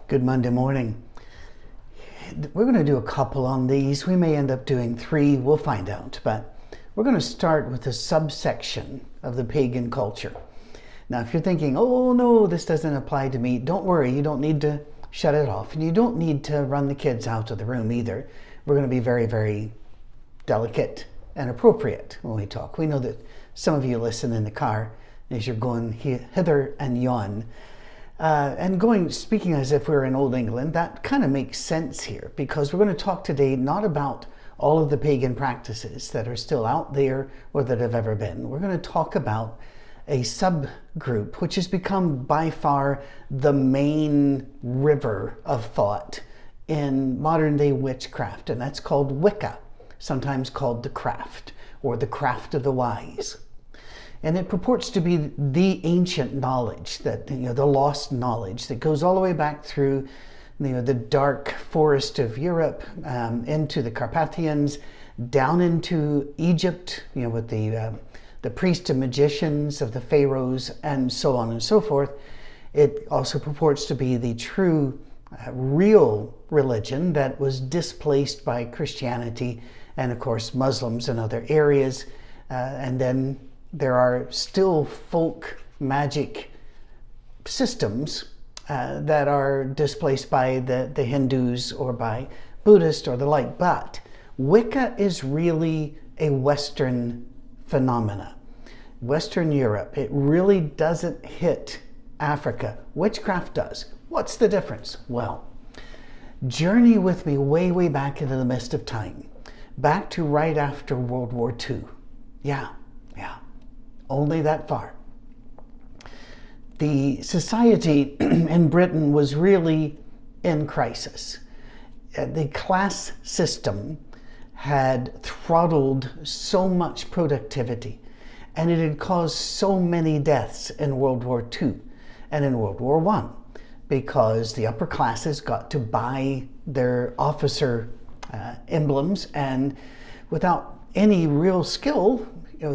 Good Monday morning. We're going to do a couple on these. We may end up doing 3. We'll find out. But we're going to start with a subsection of the pagan culture. Now, if you're thinking, oh, no, this doesn't apply to me, don't worry. You don't need to shut it off. And you don't need to run the kids out of the room either. We're going to be very, very delicate and appropriate when we talk. We know that some of you listen in the car as you're going hither and yon. Speaking as if we're in Old England, that kind of makes sense here, because we're going to talk today not about all of the pagan practices that are still out there or that have ever been. We're going to talk about a subgroup which has become by far the main river of thought in modern day witchcraft, and that's called Wicca, sometimes called the craft or the craft of the wise. And it purports to be the ancient knowledge, that the lost knowledge that goes all the way back through the dark forest of Europe, into the Carpathians, down into Egypt, with the priests and magicians of the pharaohs, and so on and so forth. It also purports to be the true, real religion that was displaced by Christianity and, of course, Muslims and other areas, and then there are still folk magic systems that are displaced by the Hindus or by Buddhists or the like. But Wicca is really a Western phenomena. Western Europe. It really doesn't hit Africa. Witchcraft does. What's the difference? Well, journey with me way, way back into the mist of time. Back to right after World War II. Yeah. Only that far. The society in Britain was really in crisis. The class system had throttled so much productivity, and it had caused so many deaths in World War II and in World War I, because the upper classes got to buy their officer emblems, and without any real skill,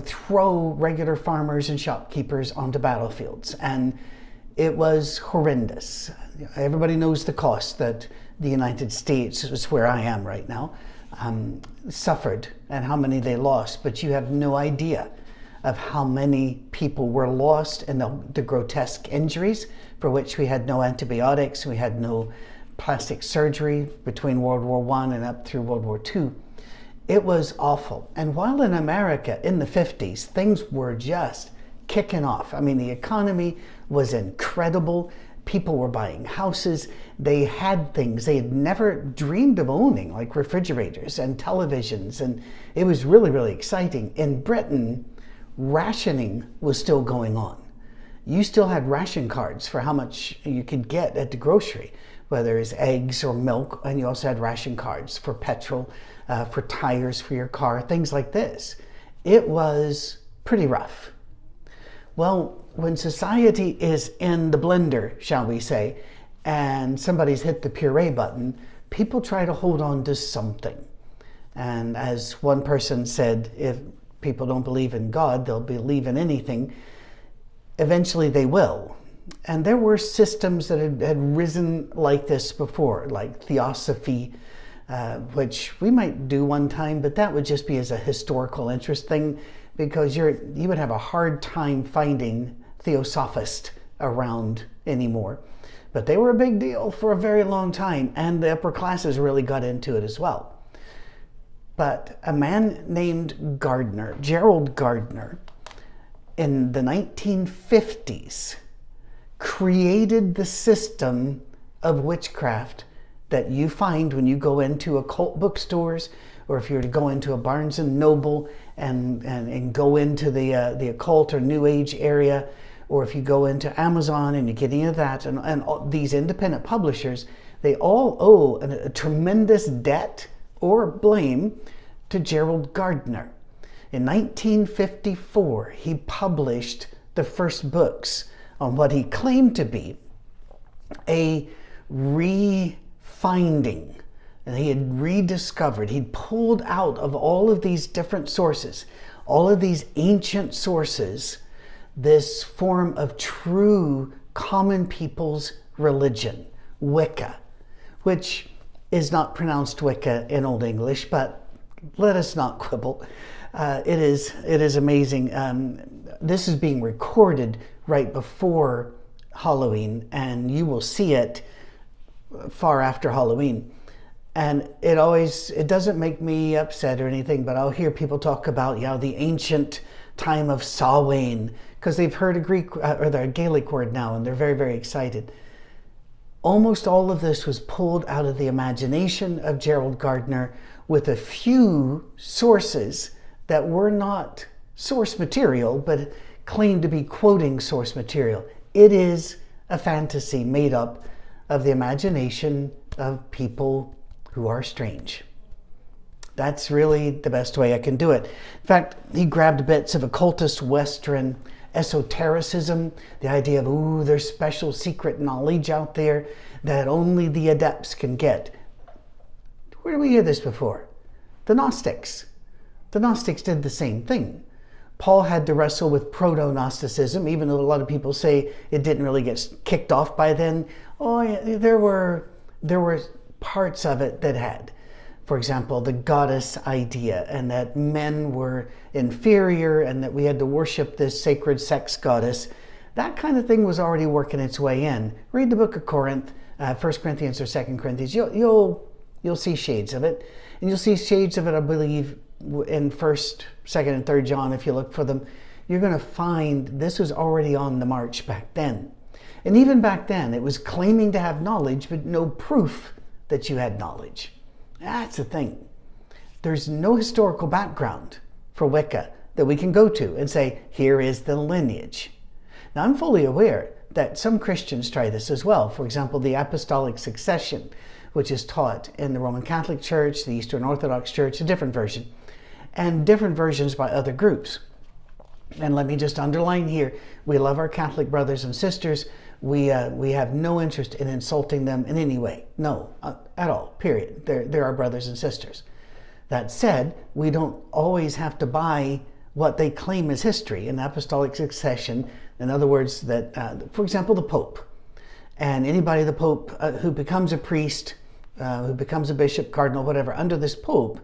throw regular farmers and shopkeepers onto battlefields. And it was horrendous. Everybody knows the cost that the United States, is where I am right now, suffered and how many they lost. But you have no idea of how many people were lost and the grotesque injuries for which we had no antibiotics, we had no plastic surgery between World War I and up through World War II. It was awful. And while in America in the 50s, things were just kicking off. I mean, the economy was incredible. People were buying houses. They had things they had never dreamed of owning, like refrigerators and televisions. And it was really, really exciting. In Britain, rationing was still going on. You still had ration cards for how much you could get at the grocery, whether it's eggs or milk, and you also had ration cards for petrol, for tires for your car, things like this. It was pretty rough. Well, when society is in the blender, shall we say, and somebody's hit the puree button, people try to hold on to something. And as one person said, if people don't believe in God, they'll believe in anything. Eventually they will. And there were systems that had risen like this before, like theosophy, which we might do one time, but that would just be as a historical interest thing, because you would have a hard time finding theosophists around anymore. But they were a big deal for a very long time, and the upper classes really got into it as well. But a man named Gardner, Gerald Gardner, in the 1950s, created the system of witchcraft that you find when you go into occult bookstores, or if you were to go into a Barnes and Noble and go into the occult or New Age area, or if you go into Amazon and you get into that, and all these independent publishers, they all owe a tremendous debt or blame to Gerald Gardner. In 1954, he published the first books on what he claimed to be a refinding. And he had rediscovered, he'd pulled out of all of these different sources, all of these ancient sources, this form of true common people's religion, Wicca, which is not pronounced Wicca in Old English, but let us not quibble. It is amazing. This is being recorded right before Halloween, and you will see it far after Halloween. And it doesn't make me upset or anything, but I'll hear people talk about, the ancient time of Samhain, because they've heard a Greek or the Gaelic word now, and they're very, very excited. Almost all of this was pulled out of the imagination of Gerald Gardner, with a few sources that were not source material, but claimed to be quoting source material. It is a fantasy made up of the imagination of people who are strange. That's really the best way I can do it. In fact, he grabbed bits of occultist Western esotericism, the idea of, there's special secret knowledge out there that only the adepts can get. Where did we hear this before? The Gnostics. The Gnostics did the same thing. Paul had to wrestle with proto-Gnosticism, even though a lot of people say it didn't really get kicked off by then. There were parts of it that had. For example, the goddess idea, and that men were inferior and that we had to worship this sacred sex goddess. That kind of thing was already working its way in. Read the book of Corinth, 1 Corinthians or 2 Corinthians. You'll see shades of it. And you'll see shades of it, I believe, in 1st, 2nd, and 3rd John, if you look for them. You're going to find this was already on the march back then. And even back then, it was claiming to have knowledge, but no proof that you had knowledge. That's the thing. There's no historical background for Wicca that we can go to and say, here is the lineage. Now, I'm fully aware that some Christians try this as well. For example, the apostolic succession, which is taught in the Roman Catholic Church, the Eastern Orthodox Church, a different version, and different versions by other groups. And let me just underline here, we love our Catholic brothers and sisters. We have no interest in insulting them in any way. No, at all, period. They're our brothers and sisters. That said, we don't always have to buy what they claim is history in apostolic succession. In other words, that, for example, the Pope. And anybody the Pope who becomes a priest, who becomes a bishop, cardinal, whatever, under this Pope,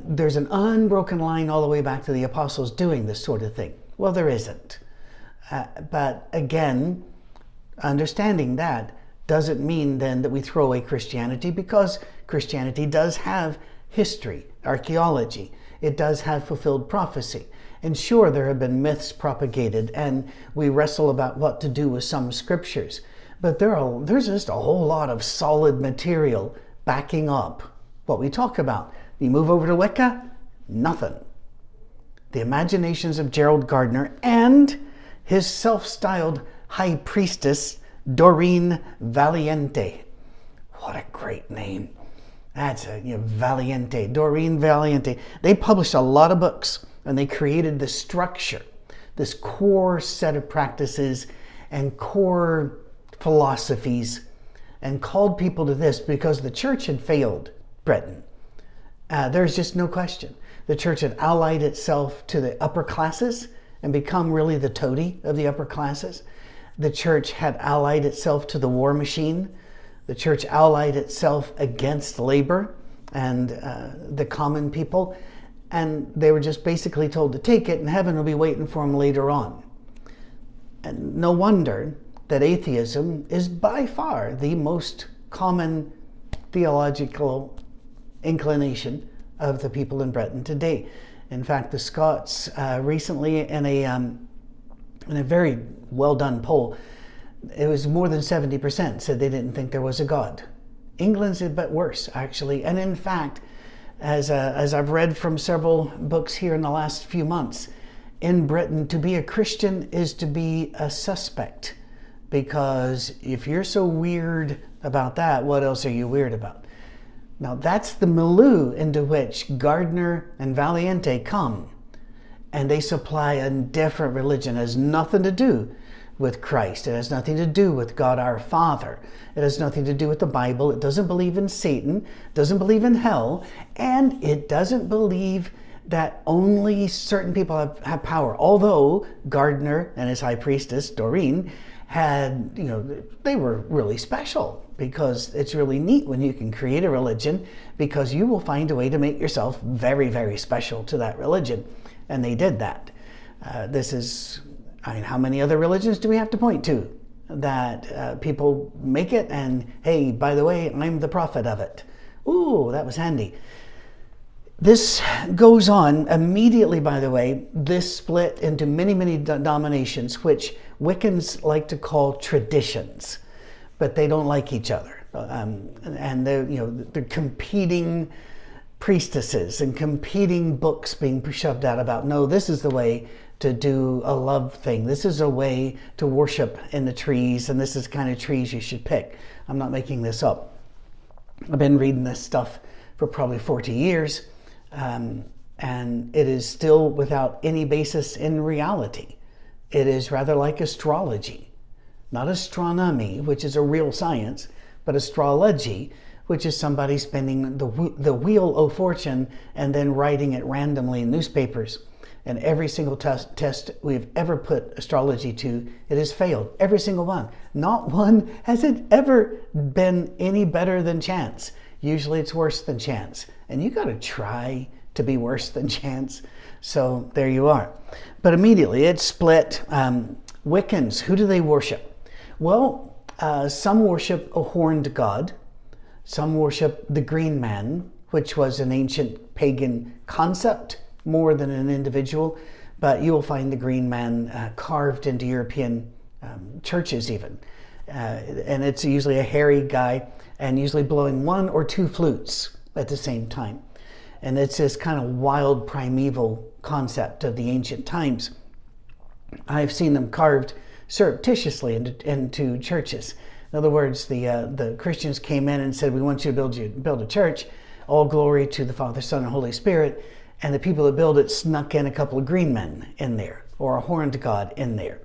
there's an unbroken line all the way back to the apostles doing this sort of thing. Well, there isn't. But again, understanding that doesn't mean then that we throw away Christianity, because Christianity does have history, archaeology. It does have fulfilled prophecy. And sure, there have been myths propagated, and we wrestle about what to do with some scriptures. But there's just a whole lot of solid material backing up what we talk about. You move over to Wicca, nothing. The imaginations of Gerald Gardner and his self-styled high priestess, Doreen Valiente. What a great name. That's Valiente, Doreen Valiente. They published a lot of books, and they created this structure, this core set of practices and core philosophies, and called people to this because the church had failed Britain. There's just no question. The church had allied itself to the upper classes and become really the toady of the upper classes. The church had allied itself to the war machine. The church allied itself against labor and the common people. And they were just basically told to take it, and heaven will be waiting for them later on. And no wonder that atheism is by far the most common theological inclination of the people in Britain today. In fact, the Scots recently, in a very well done poll, it was more than 70% said they didn't think there was a God. England's a bit worse, actually. And in fact, as I've read from several books here in the last few months, in Britain, to be a Christian is to be a suspect. Because if you're so weird about that, what else are you weird about? Now, that's the milieu into which Gardner and Valiente come. And they supply a different religion. It has nothing to do with Christ. It has nothing to do with God our Father. It has nothing to do with the Bible. It doesn't believe in Satan, doesn't believe in hell, and it doesn't believe that only certain people have power. Although Gardner and his high priestess, Doreen, had, they were really special, because it's really neat when you can create a religion, because you will find a way to make yourself very, very special to that religion. And they did that. How many other religions do we have to point to that people make it and, hey, by the way, I'm the prophet of it? Ooh, that was handy. This goes on immediately, by the way. This split into many, many denominations, which Wiccans like to call traditions, but they don't like each other. And they're competing priestesses and competing books being shoved out about, no, this is the way to do a love thing. This is a way to worship in the trees, and this is the kind of trees you should pick. I'm not making this up. I've been reading this stuff for probably 40 years. And it is still without any basis in reality. It is rather like astrology, not astronomy, which is a real science, but astrology, which is somebody spinning the wheel of fortune and then writing it randomly in newspapers. And every single test we've ever put astrology to, it has failed. Every single one. Not one has it ever been any better than chance. Usually it's worse than chance. And you got to try to be worse than chance. So there you are. But immediately it's split. Wiccans, who do they worship? Well, some worship a horned god. Some worship the green man, which was an ancient pagan concept more than an individual. But you will find the green man carved into European churches even. And it's usually a hairy guy and usually blowing one or two flutes at the same time. And it's this kind of wild primeval concept of the ancient times. I've seen them carved surreptitiously into churches. In other words, the Christians came in and said, we want you to build a church, all glory to the Father, Son, and Holy Spirit. And the people that built it snuck in a couple of green men in there, or a horned god in there.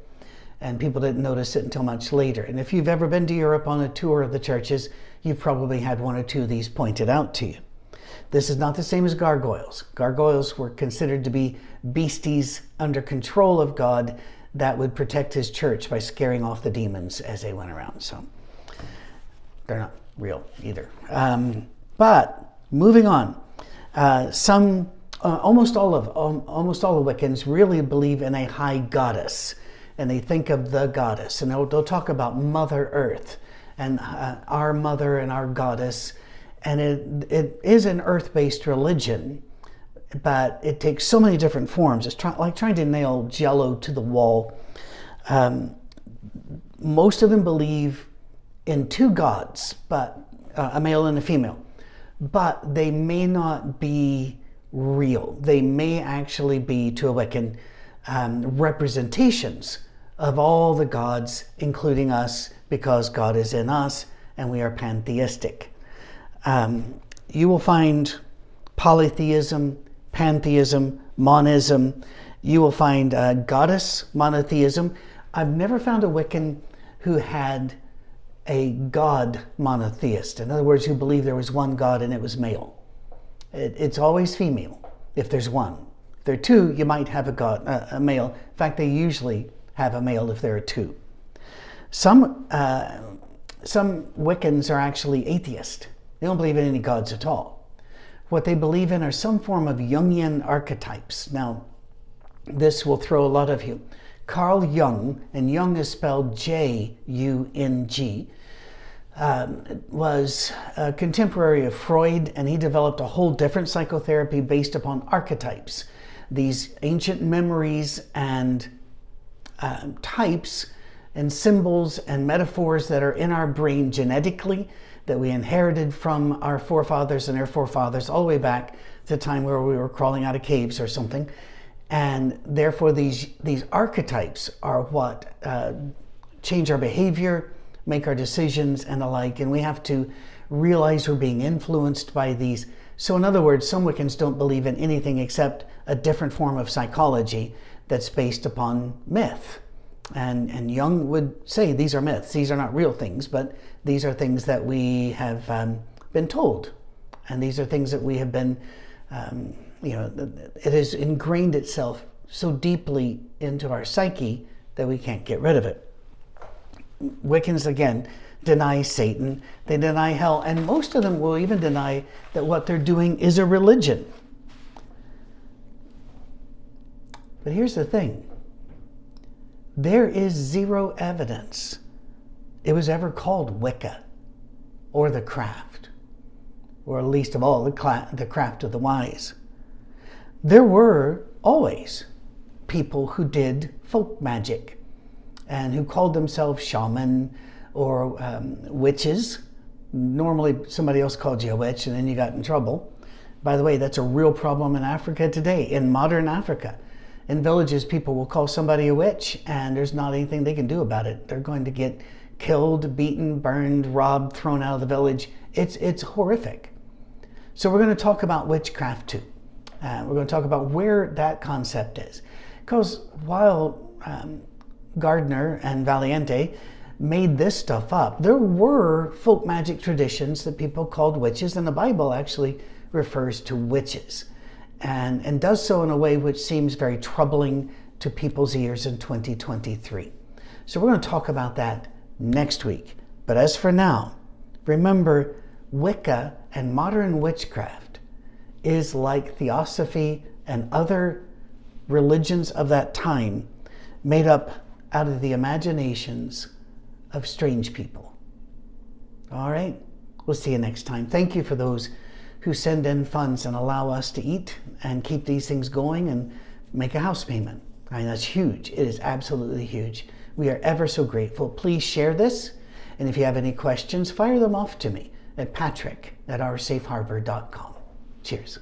And people didn't notice it until much later. And if you've ever been to Europe on a tour of the churches, you've probably had one or two of these pointed out to you. This is not the same as gargoyles. Gargoyles were considered to be beasties under control of God that would protect his church by scaring off the demons as they went around. So they're not real either. But moving on, almost all of Wiccans really believe in a high goddess, and they think of the goddess, and they'll talk about Mother Earth and our mother and our goddess. And it is an earth-based religion, but it takes so many different forms. It's like trying to nail Jell-O to the wall. Most of them believe in two gods, but a male and a female. But they may not be real. They may actually be, to a Wiccan, representations of all the gods, including us, because God is in us and we are pantheistic. You will find polytheism, pantheism, monism. You will find goddess monotheism. I've never found a Wiccan who had a god monotheist. In other words, who believed there was one god and it was male. It's always female if there's one. If there are two, you might have a male. In fact, they usually have a male if there are two. Some Wiccans are actually atheist. They don't believe in any gods at all. What they believe in are some form of Jungian archetypes. Now, this will throw a lot of you. Carl Jung, and Jung is spelled J-U-N-G, was a contemporary of Freud, and he developed a whole different psychotherapy based upon archetypes. These ancient memories and types and symbols and metaphors that are in our brain genetically, that we inherited from our forefathers and their forefathers all the way back to the time where we were crawling out of caves or something. And therefore these archetypes are what change our behavior, make our decisions and the like, and we have to realize we're being influenced by these. So in other words, some Wiccans don't believe in anything except a different form of psychology that's based upon myth. And Jung would say these are myths. These are not real things, but these are things that we have been told. And these are things that we have been, it has ingrained itself so deeply into our psyche that we can't get rid of it. Wiccans, again, deny Satan, they deny hell, and most of them will even deny that what they're doing is a religion. But here's the thing. There is zero evidence it was ever called Wicca or the craft, or least of all, the craft of the wise. There were always people who did folk magic and who called themselves shaman or witches. Normally somebody else called you a witch and then you got in trouble. By the way, that's a real problem in Africa today, in modern Africa. In villages, people will call somebody a witch and there's not anything they can do about it. They're going to get killed, beaten, burned, robbed, thrown out of the village. It's horrific. So we're going to talk about witchcraft too. We're going to talk about where that concept is. Because while Gardner and Valiente made this stuff up, there were folk magic traditions that people called witches, and the Bible actually refers to witches and does so in a way which seems very troubling to people's ears in 2023. So we're going to talk about that next week. But as for now, remember, Wicca and modern witchcraft is like theosophy and other religions of that time made up out of the imaginations of strange people. All right, we'll see you next time. Thank you for those who send in funds and allow us to eat and keep these things going and make a house payment. I mean, that's huge. It is absolutely huge. We are ever so grateful. Please share this. And if you have any questions, fire them off to me at patrick@oursafeharbor.com. Cheers.